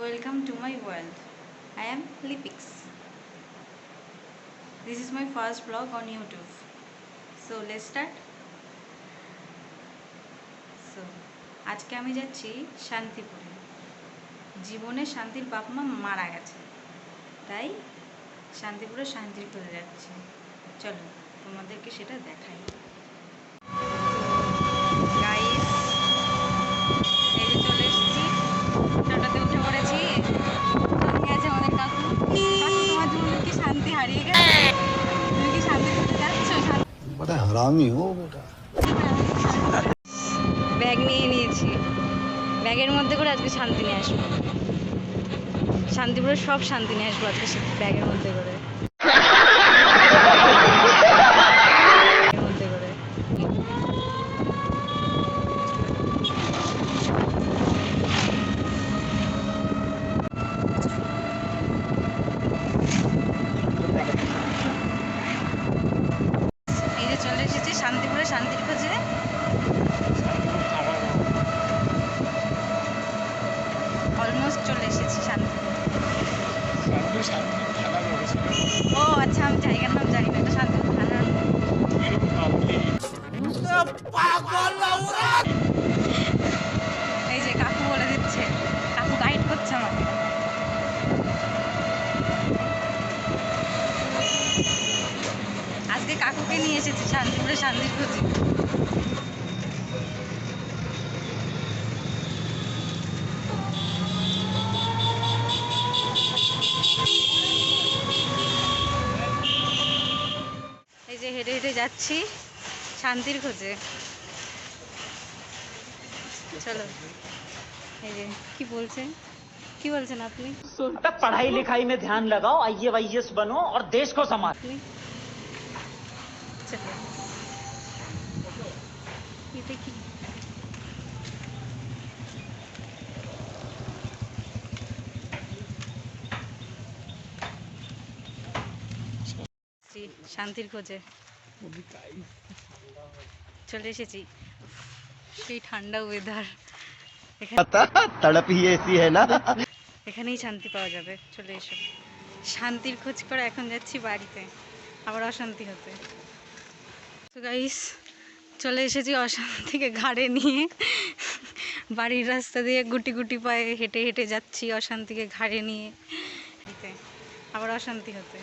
Welcome to my world. I am Lipix. This is my first vlog on YouTube. So let's start. So আজকে আমি যাচ্ছি শান্তিপুরে। জীবনে শান্তির বাপ মা মারা গেছে, তাই শান্তিপুরে শান্তির খোঁজে যাচ্ছি। চলো তোমাদেরকে সেটা দেখাই। हरामी हो बेटा। ব্যাগ নিয়ে নিয়েছি, ব্যাগের মধ্যে করে আজকে শান্তি নিয়ে আসবো। শান্তিপুরে সব শান্তি নিয়ে আসবো আজকে ব্যাগের মধ্যে করে। এই যে চলে এসেছি শান্তিপুরে শান্তির খোঁজে। অলমোস্ট চলে এসেছি শান্তিপুর। ও আচ্ছা, আমি জায়গার নাম জানি না, এটা শান্তিপুর থানার। এই যে কাকু বলে দিচ্ছে, কাকু গাইড করছে আমাকে। আজকে কাকুকে নিয়ে এসেছি শান্তিপুরে শান্তির খোঁজে। এই যে হেঁটে হেঁটে যাচ্ছি শান্তির খোঁজে। চলো, এই যে কি বলছেন আপনি? पढ़ाई लिखाई में ध्यान लगाओ, आईएएस बनो और देश को संभालो। चलो ये देखिए, শান্তির খোঁজে চলে এসেছি। সেই ঠান্ডা ওয়েদার, तड़प ही ऐसी है ना। এখানেই শান্তি পাওয়া যাবে। চলে এসো, শান্তির খোঁজ করে এখন যাচ্ছি বাড়িতে, আবার অশান্তি হতে। তো গাইস, চলে এসেছি অশান্তিকে ঘাড়ে নিয়ে। বাড়ির রাস্তা দিয়ে গুটি গুটি পায়ে হেঁটে হেঁটে যাচ্ছি অশান্তিকে ঘাড়ে নিয়ে, আবার অশান্তি হতে।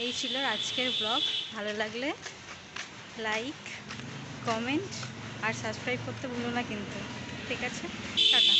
এই ছিল আজকের ব্লগ। ভালো লাগলে লাইক, কমেন্ট আর সাবস্ক্রাইব করতে ভুলো না কিন্তু। ঠিক আছে, টাটা।